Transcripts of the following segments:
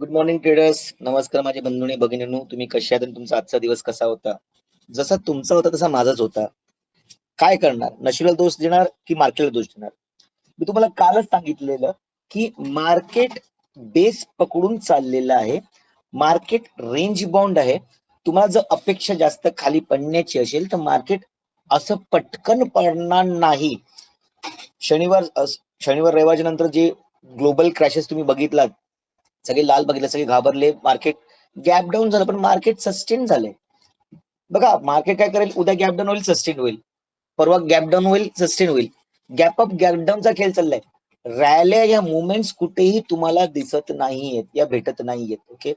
Good morning traders. नमस्कार माझे बंधूंनी भगिनींनो, तुम्ही कशा आहात आणि तुमचा आजचा दिवस कसा होता? जसा तुमचा होता तसा माझाच होता. काय करणार? नशिबाला दोष देणार की मार्केटला दोष देणार? मी तुम्हाला कालच सांगितलेलं की मार्केट बेस पकडून चाललेलं आहे. मार्केट रेंज बाउंड आहे. तुम्हाला जर अपेक्षा जास्त खाली पडण्याची असेल तर मार्केट असं पटकन पडणार नाही. शनिवार रविवारच्या नंतर जे ग्लोबल क्रॅशेस तुम्ही बघितलात, सगळे लाल बघितले, सगळे घाबरले, मार्केट गॅप डाऊन झालं, पण मार्केट सस्टेन झाले. बघा मार्केट काय करेल, उद्या गॅप डाऊन होईल, सस्टेन होईल, परवा गॅप डाऊन होईल, सस्टेन होईल. गॅप अप गॅप डाऊनचा खेळ चाललाय. रॅल्या या मुवमेंट्स कुठेही तुम्हाला दिसत नाहीयेत या भेटत नाहीयेत. ओके,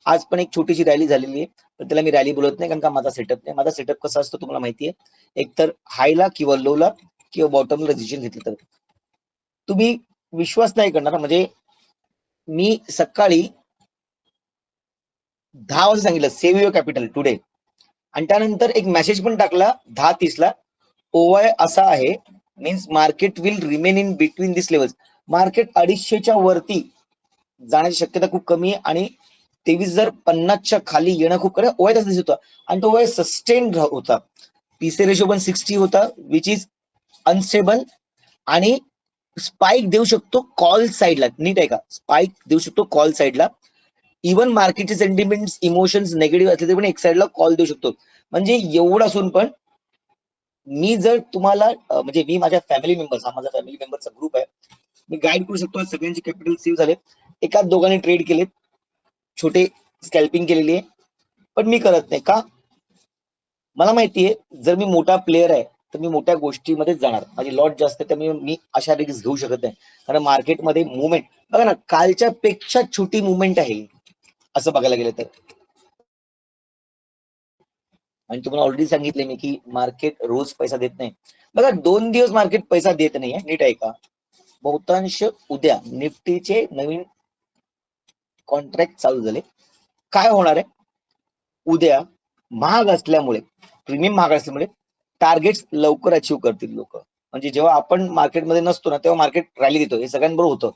आज पण एक छोटीशी रॅली झालेली आहे, पण त्याला मी रॅली बोलत नाही कारण का माझा सेटअप नाही. माझा सेटअप कसा असतो तुम्हाला माहितीये, एकतर हायला किंवा लोला किंवा बॉटमला डिसिजन घेतलं तर तुम्ही विश्वास नाही करणार. म्हणजे मी सकाळी 10 वाजता सांगितलं सेव्ह युअर कॅपिटल टुडे, आणि त्यानंतर एक मेसेज पण टाकला 10:30ला. ओवाय असा आहे, means market will remain in between this levels. Market 250च्या वरती जाण्याची शक्यता खूप कमी आहे आणि 23,050च्या खाली येणं खूप कमी. ओवाय तसं दिसत होता आणि तो ओवाय सस्टेन होता. पीसी रेशो पण 60 होता, विच इज अनस्टेबल, आणि स्पाइक देऊ शकतो कॉल साईडला. नीट आहे का? स्पाइक देऊ शकतो कॉल साईडला. इव्हन मार्केटचे सेंटिमेंट इमोशन्स निगेटिव्ह असले तरी पण एक साईडला कॉल देऊ शकतो. म्हणजे एवढं असून पण मी जर तुम्हाला म्हणजे मी माझ्या फॅमिली मेंबर्स, हा माझा फॅमिली मेंबरचा ग्रुप आहे, मी गाईड करू शकतो. सगळ्यांचे कॅपिटल सेव्ह झाले, एकाच दोघांनी ट्रेड केलेत, छोटे स्कॅल्पिंग केलेली आहे, पण मी करत नाही का? मला माहितीये जर मी मोठा प्लेअर आहे तर मी मोठ्या गोष्टीमध्ये जाणार, माझी लॉट जास्त आहे, त्यामुळे मी अशा रिस्क घेऊ शकत नाही. कारण मार्केटमध्ये मुवमेंट बघा ना, कालच्या पेक्षा छोटी मुवमेंट आहे असं बघायला गेलं तर. आणि तुम्हाला ऑलरेडी सांगितले मी की मार्केट रोज पैसा देत नाही. बघा 2 दिवस मार्केट पैसा देत नाहीये, नीट आहे का? बहुतांश उद्या निफ्टीचे नवीन कॉन्ट्रॅक्ट चालू झाले. काय होणार आहे उद्या? महाग असल्यामुळे, प्रीमियम महाग असल्यामुळे टार्गेट्स लवकर अचीव करतील लोक. म्हणजे जेव्हा आपण मार्केटमध्ये नसतो ना तेव्हा मार्केट रॅली देतो. हे सगळ्यांबरोबर होतं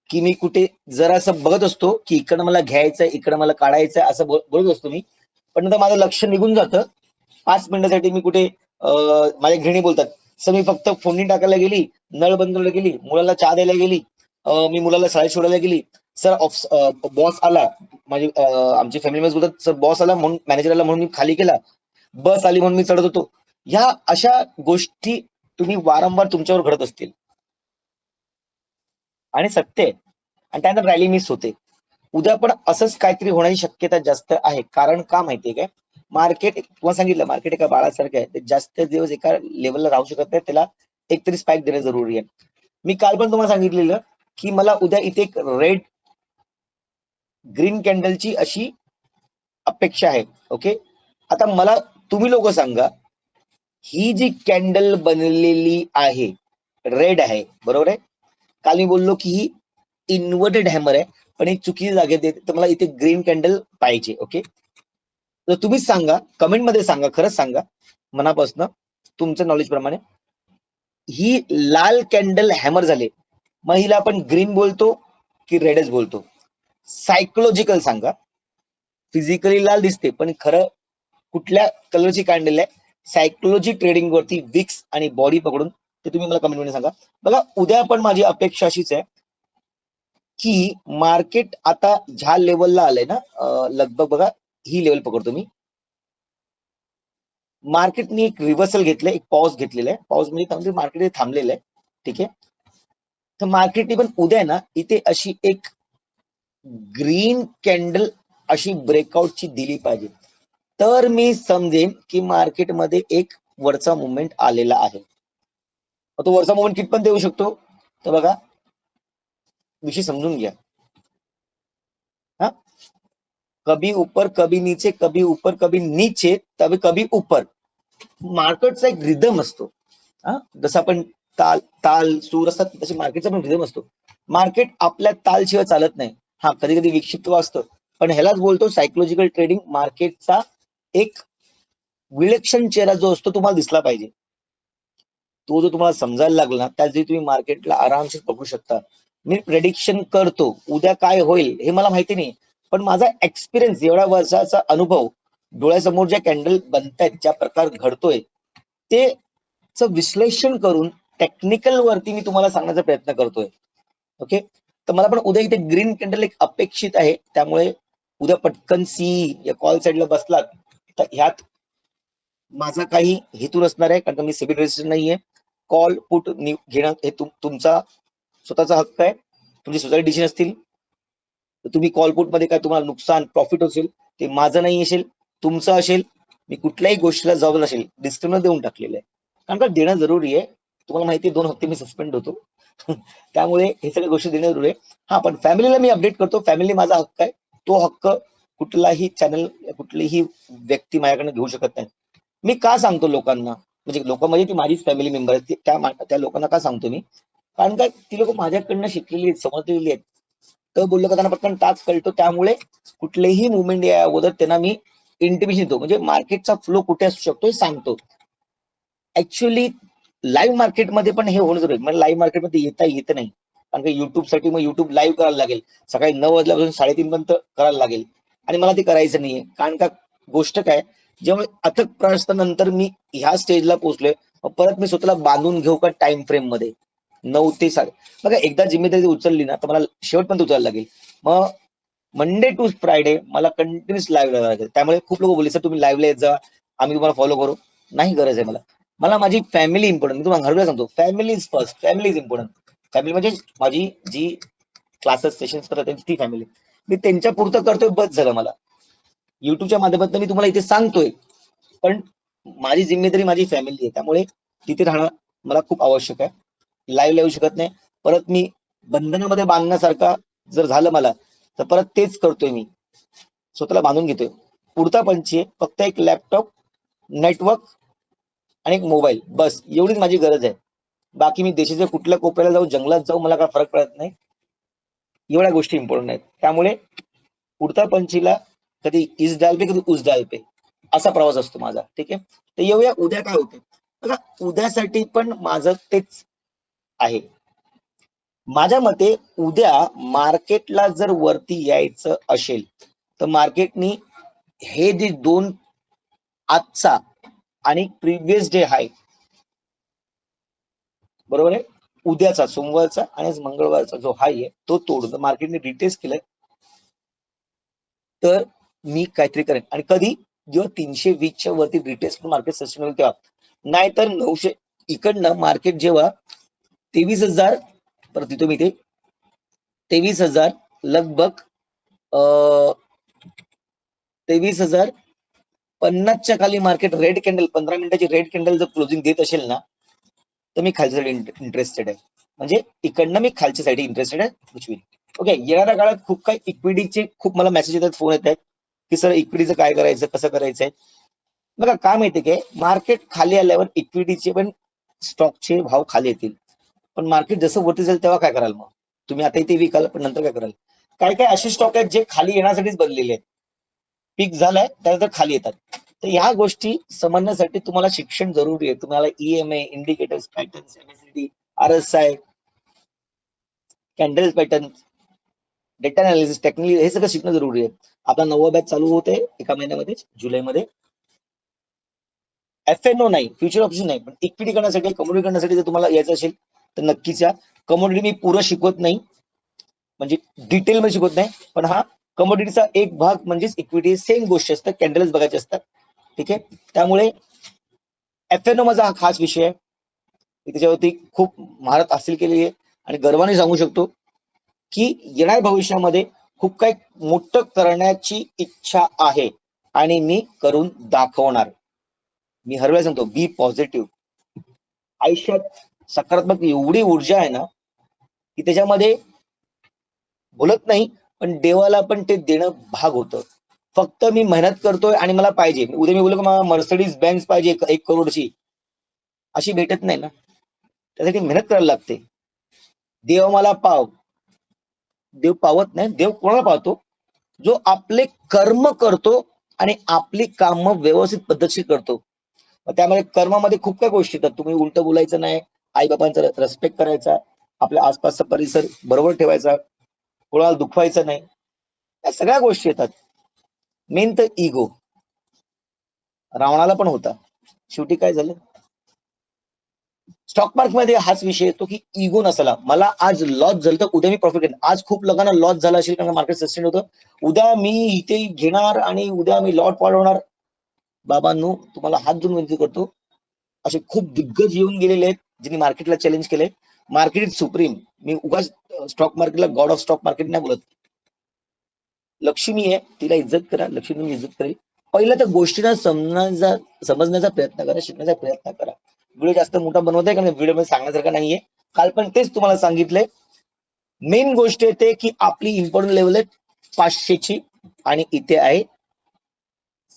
की मी कुठे जरा असं बघत असतो की इकडं मला घ्यायचंय, इकडं मला काढायचंय, असं बोलत असतो मी. पण नंतर माझं लक्ष निघून जातं. 5 मिनिटासाठी मी कुठे माझ्या गृहिणी बोलतात, सर मी फक्त फोडणी टाकायला गेली, नळ बंद करायला गेली, मुलाला चहा द्यायला गेली, मी मुलाला शाळेत सोडायला गेली, सर बॉस आला, माझी आमची फॅमिली मेंबर्स बोलतात सर बॉस आला म्हणून, मॅनेजर आला म्हणून मी खाली केला, बस आली म्हणून मी चढत होतो. ह्या अशा गोष्टी तुम्ही वारंवार तुमच्यावर घडत असतील आणि सत्य आहे, आणि त्यानंतर रॅली मिस होते. उद्या पण असंच काहीतरी होण्याची शक्यता जास्त आहे. कारण का माहितीये काय? मार्केट तुम्हाला सांगितलं, मार्केट एका बाळासारखं आहे, ते जास्त दिवस एका लेवलला राहू शकत नाही, त्याला एकतरी स्पाइक देणं जरुरी आहे. मी काल पण तुम्हाला सांगितलेलं की मला उद्या इथे एक रेड ग्रीन कॅन्डलची अशी अपेक्षा आहे. ओके, आता मला तुम्ही लोक सांगा, ही जी कॅन्डल बनलेली आहे रेड आहे, बरोबर आहे? काल मी बोललो की ही इन्व्हर्टेड हॅमर आहे, पण एक चुकीची जागेत येते, तर मला इथे ग्रीन कॅन्डल पाहिजे. ओके, तर तुम्हीच सांगा, कमेंटमध्ये सांगा, खरंच सांगा मनापासून तुमच्या नॉलेज प्रमाणे, ही लाल कॅन्डल हॅमर झाले, मग हिला आपण ग्रीन बोलतो की रेडच बोलतो? सायकोलॉजिकल सांगा. फिजिकली लाल दिसते पण खरं कुठल्या कलरची कॅन्डल आहे? सायकोलॉजी ट्रेडिंग वरती विक्स आणि बॉडी पकडून ते तुम्ही मला कमेंट मध्ये सांगा. बघा उद्या पण माझी अपेक्षा अशीच आहे की मार्केट आता ज्या लेवलला आलंय ना, लगभग बघा ही लेवल पकडतो मी. मार्केटने एक रिव्हर्सल घेतलंय, एक पॉज घेतलेला आहे. पॉज म्हणजे मार्केट थांबलेलं आहे. ठीक आहे, तर मार्केटने पण उद्या ना इथे अशी एक ग्रीन कॅन्डल अशी ब्रेकआउटची दिली पाहिजे, तर मी समजेन की मार्केटमध्ये एक वरचा मुवमेंट आलेला आहे. तो वरचा मुवमेंट कितपण देऊ शकतो? तर बघा, विषय समजून घ्या. हा, कभी ऊपर कभी नीचे, कभी ऊपर कभी नीचे, तभी कभी ऊपर. मार्केटचा एक रिदम असतो. हा, जसं आपण ताल ताल सूर असतात तसे मार्केटचा पण रिदम असतो. मार्केट आपल्या तालशिवाय चालत नाही. हा, कधी कधी विक्षिप्त असतं, पण ह्यालाच बोलतो सायकोलॉजिकल ट्रेडिंग. मार्केटचा एक विलक्षण चेहरा जो असतो तुम्हाला दिसला पाहिजे. तो जो तुम्हाला समजायला लागला ना, त्याच दिवशी तुम्ही मार्केटला आरामशीर पकडू शकता. मी प्रेडिक्शन करतो, उद्या काय होईल हे मला माहिती नाही, पण माझा एक्सपिरियन्स, एवढ्या वर्षाचा अनुभव, डोळ्यासमोर ज्या कॅन्डल बनतायत, ज्या प्रकार घडतोय, ते विश्लेषण करून टेक्निकल वरती मी तुम्हाला सांगण्याचा प्रयत्न करतोय. ओके, तर मला पण उद्या इथे ग्रीन कॅन्डल एक अपेक्षित आहे, त्यामुळे उद्या पटकन सी या कॉल साईडला बसलात तर ह्यात माझा काही हेतू नसणार आहे, कारण मी सेबी रजिस्टर नाहीये. कॉल पुट घेणं हे तुमचा स्वतःचा हक्क आहे. तुमची स्वतःची डिसिजन असतील तर तुम्ही कॉल पुट मध्ये काय तुम्हाला नुकसान प्रॉफिट असेल ते माझं नाही असेल, तुमचं असेल. मी कुठल्याही गोष्टीला जबाबदार असेल, डिस्क्लेमर देऊन टाकलेलं आहे, कारण का देणं जरुरी आहे. तुम्हाला माहिती आहे 2 हप्ते मी सस्पेंड होतो. त्यामुळे हे सगळ्या गोष्टी देणं जरुरी आहे. हा, पण फॅमिलीला मी अपडेट करतो, फॅमिली माझा हक्क आहे. तो हक्क कुठलाही चॅनल, कुठलीही व्यक्ती माझ्याकडनं घेऊ शकत नाही. मी का सांगतो लोकांना, म्हणजे लोक म्हणजे ती माझीच फॅमिली मेंबर आहेत, त्या लोकांना का सांगतो मी, कारण काय ती लोक माझ्याकडनं शिकलेली आहेत, समजलेली आहेत. तर बोललो का त्यांना पटकन टाच कळतो, त्यामुळे कुठलेही मुवमेंट या अगोदर त्यांना मी इंटिमेशन देतो, म्हणजे मार्केटचा फ्लो कुठे असू शकतो हे सांगतो. ऍक्च्युअली लाईव्ह मार्केटमध्ये पण हे होणं जरुरी, म्हणजे लाईव्ह मार्केटमध्ये येता येत नाही, कारण का युट्यूबसाठी मग युट्यूब लाईव्ह करायला लागेल, सकाळी 9 वाजल्यापासून 3:30 पर्यंत करायला लागेल, आणि मला ते करायचं नाहीये. कारण का गोष्ट काय, जेव्हा अथक प्रवासानंतर मी ह्या स्टेजला पोहोचलोय, परत मी स्वतःला बांधून घेऊ का टाइम फ्रेम मध्ये 9 ते 7. बघा, एकदा जिम्मेदारी उचलली ना तर मला शेवटपर्यंत उचलायला लागेल. मग मंडे टू फ्रायडे मला कंटिन्युअस लाईव्ह लागेल. त्यामुळे खूप लोक बोलले, सर तुम्ही लाईव्हला येत जा, आम्ही तुम्हाला फॉलो करू. नाही गरज आहे मला. मला माझी फॅमिली इम्पॉर्टंट. मी तुम्हाला हरवेळेला सांगतो, family is first, family is important. Family म्हणजे माझी जी क्लासेस सेशन्स करतात त्यांची ती फॅमिली, मी त्यांच्या पुरतं करतोय, बस झालं मला. युट्यूबच्या माध्यमातून मी तुम्हाला इथे सांगतोय, पण माझी जिम्मेदारी माझी फॅमिली आहे, त्यामुळे तिथे राहणं मला खूप आवश्यक आहे. लाईव्ह येऊ शकत नाही. परत मी बंधनामध्ये बांधण्यासारखा जर झालं मला, तर परत तेच करतोय मी, स्वतःला बांधून घेतोय. पुढचा पंच आहे, फक्त एक लॅपटॉप, नेटवर्क आणि एक मोबाईल, बस एवढीच माझी गरज आहे. बाकी मी देशाच्या कुठल्या कोपऱ्याला जाऊ, जंगलात जाऊ, मला काय फरक पडत नाही. एवढ्या गोष्टी इम्पॉर्टंट आहेत. त्यामुळे पुढचा पंचीला कधी इस डाल पे कधी उस डाल पे असा प्रवास असतो माझा. ठीक आहे, तर येऊया उद्या काय होते. बघा, उद्यासाठी पण माझं तेच आहे. माझ्या मते उद्या मार्केटला जर वरती यायचं असेल तर मार्केटनी हे जे 2 आजचा आणि प्रिव्हियस डे हाय, बरोबर आहे, उद्याचा सोमवारचा आणि मंगळवारचा जो हाय आहे तो तोडून मार्केटने रिटेस्ट केलाय, तर मी काहीतरी करेन. आणि कधी, जेव्हा 320च्या वरती रिटेस्ट मार्केट सस्टेन होईल तेव्हा. नाहीतर 900 इकडनं मार्केट जेव्हा 23,000 परत येतो मी ते 23,000 लगभग 23,050च्या खाली मार्केट रेड कॅन्डल 15 मिनिटाची रेड कॅन्डल जर क्लोजिंग देत असेल ना, तर मी खालच्या साईड इंटरेस्टेड आहे. म्हणजे इकडनं मी खालच्या साईड इंटरेस्टेड आहे. ओके, येणाऱ्या काळात खूप काही इक्विटीचे खूप मला मेसेज येतात, फोन येत आहेत की सर इक्विटीचं काय करायचं, कसं करायचंय. बघा, काय माहितीये काय, मार्केट खाली आल्यावर इक्विटीचे पण स्टॉकचे भाव खाली येतील, पण मार्केट जसं वरती जाईल तेव्हा काय कराल मग तुम्ही? आता इथे विकाल, पण नंतर काय कराल? काय काय असे स्टॉक आहेत जे खाली येण्यासाठीच बनलेले आहेत, पीक झालाय त्यानंतर खाली येतात. तर ह्या गोष्टी समजण्यासाठी तुम्हाला शिक्षण जरुरी आहे. तुम्हाला EMA, indicators, patterns, MSCD, RSI, candle pattern, data analysis, technical, हे सगळं शिकणं जरुरी आहे. आपला 9वा बॅच चालू होते एका महिन्यामध्ये, जुलैमध्ये. एफएनओ नाही, फ्युचर ऑप्शन नाही, पण इक्विटी करण्यासाठी, कमोडिटी करण्यासाठी जर तुम्हाला यायचं असेल तर नक्कीच या. कमोडिटी मी पुरं शिकवत नाही, म्हणजे डिटेल मध्ये शिकवत नाही, पण हा कमोडिटीचा एक भाग म्हणजेच इक्विटी, सेम गोष्ट असतात, कॅन्डल्स बघायचे असतात. ठीक आहे, त्यामुळे एफएनओ माझा हा खास विषय आहे. मी त्याच्यावरती खूप महारत हासिल केलेली आहे आणि गर्वाने सांगू शकतो की येणाऱ्या भविष्यामध्ये खूप काही मोठं करण्याची इच्छा आहे आणि मी करून दाखवणार. मी हर वेळेला सांगतो, बी पॉझिटिव्ह. आयुष्यात सकारात्मक एवढी ऊर्जा आहे ना की त्याच्यामध्ये बोलत नाही, पण देवाला पण ते देणं भाग होतं. फक्त मी मेहनत करतोय आणि मला पाहिजे. उद्या मी बोललो की मला मर्सिडीज बेन्झ पाहिजे 1 करोडची, अशी भेटत नाही ना, त्यासाठी मेहनत करायला लागते. देव मला पाव, देव पावत नाही. देव कोणाला पावतो? जो आपले कर्म करतो आणि आपली कामं व्यवस्थित पद्धतशीर करतो. त्यामध्ये कर्मामध्ये खूप काही गोष्टी येतात. तुम्ही उलट बोलायचं नाही, आई बाबांचा रिस्पेक्ट करायचा, आपल्या आसपासचा परिसर बरोबर ठेवायचा, कोणाला दुखवायचं नाही, या सगळ्या गोष्टी येतात. मेन तर इगो रावणाला पण होता. शेवटी काय झालं, स्टॉक मार्केटमध्ये हाच विषय येतो की इगो नसला. मला आज लॉस झालं तर उद्या मी प्रॉफिट घेईन. आज खूप लोकांना लॉस झाला असेल कारण मार्केट सस्टेन होतं. उद्या मी इथे घेणार आणि उद्या मी लॉट वाढवणार. बाबांनो, तुम्हाला हात जोडून विनंती करतो, असे खूप दिग्गज येऊन गेलेले आहेत ज्यांनी मार्केटला चॅलेंज केलंय. Market is supreme. मी उगाच स्टॉक मार्केटला गॉड ऑफ स्टॉक मार्केट नाही बोलत. लक्ष्मी आहे, तिला इज्जत करा, लक्ष्मी तुम्ही इज्जत करेल. पहिलं तर गोष्टीला समजण्याचा प्रयत्न करा, शिकण्याचा प्रयत्न करा. व्हिडिओ जास्त मोठा बनवत आहे कारण व्हिडिओ मध्ये सांगण्यासारखं नाहीये. काल पण तेच तुम्हाला सांगितलंय. मेन गोष्ट येते की आपली इम्पॉर्टंट लेवल आहे 500ची आणि इथे आहे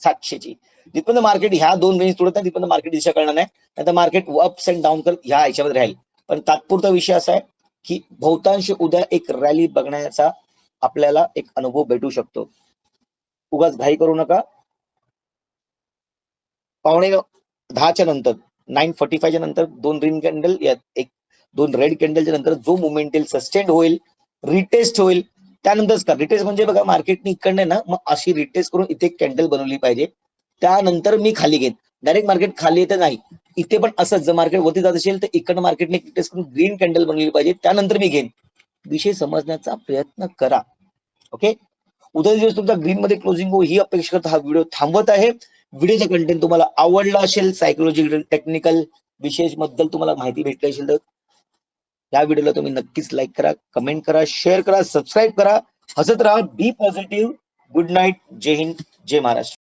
700ची. जिथपर्यंत मार्केट ह्या दोन रेंज तोडत नाही तिथपर्यंत मार्केट दिशा करणार नाही. नाहीतर मार्केट अप्स अँड डाऊन करत ह्या ह्याच्यामध्ये राहील. पण तात्पुरता विषय असा आहे की बहुतांश उद्या एक रॅली बघण्याचा आपल्याला एक अनुभव भेटू शकतो. उगाच घाई करू नका. 9:45च्या नंतर 9:45च्या नंतर 2 ग्रीन कॅन्डल, एक 2 रेड कॅन्डलच्या नंतर जो मुवमेंट येईल, सस्टेंड होईल, रिटेस्ट होईल, त्यानंतरच का रिटेस्ट म्हणजे बघा मार्केटने इकडे ना मग अशी रिटेस्ट करून इथे कॅन्डल बनवली पाहिजे. त्यानंतर मी खाली घेईन. डायरेक्ट मार्केट खाली येतं नाही. इथे पण असंच जर मार्केट वरती जात असेल तर इकडनं मार्केटने रिटेस्ट करून ग्रीन कॅन्डल बनवली पाहिजे, त्यानंतर मी घेईन. विषय समजण्याचा प्रयत्न करा. ओके, उद्या दिवस तुमचा ग्रीन मध्ये क्लोजिंग हो ही अपेक्षा करता हा व्हिडिओ थांबवत आहे. व्हिडिओचा कंटेंट तुम्हाला आवडला असेल, सायकोलॉजिकल टेक्निकल विशेष बद्दल तुम्हाला माहिती भेटली असेल तर या व्हिडिओला तुम्ही नक्कीच लाईक करा, कमेंट करा, शेअर करा, सबस्क्राईब करा. हसत राहा, बी पॉझिटिव्ह. गुड नाईट, जय हिंद, जय महाराष्ट्र.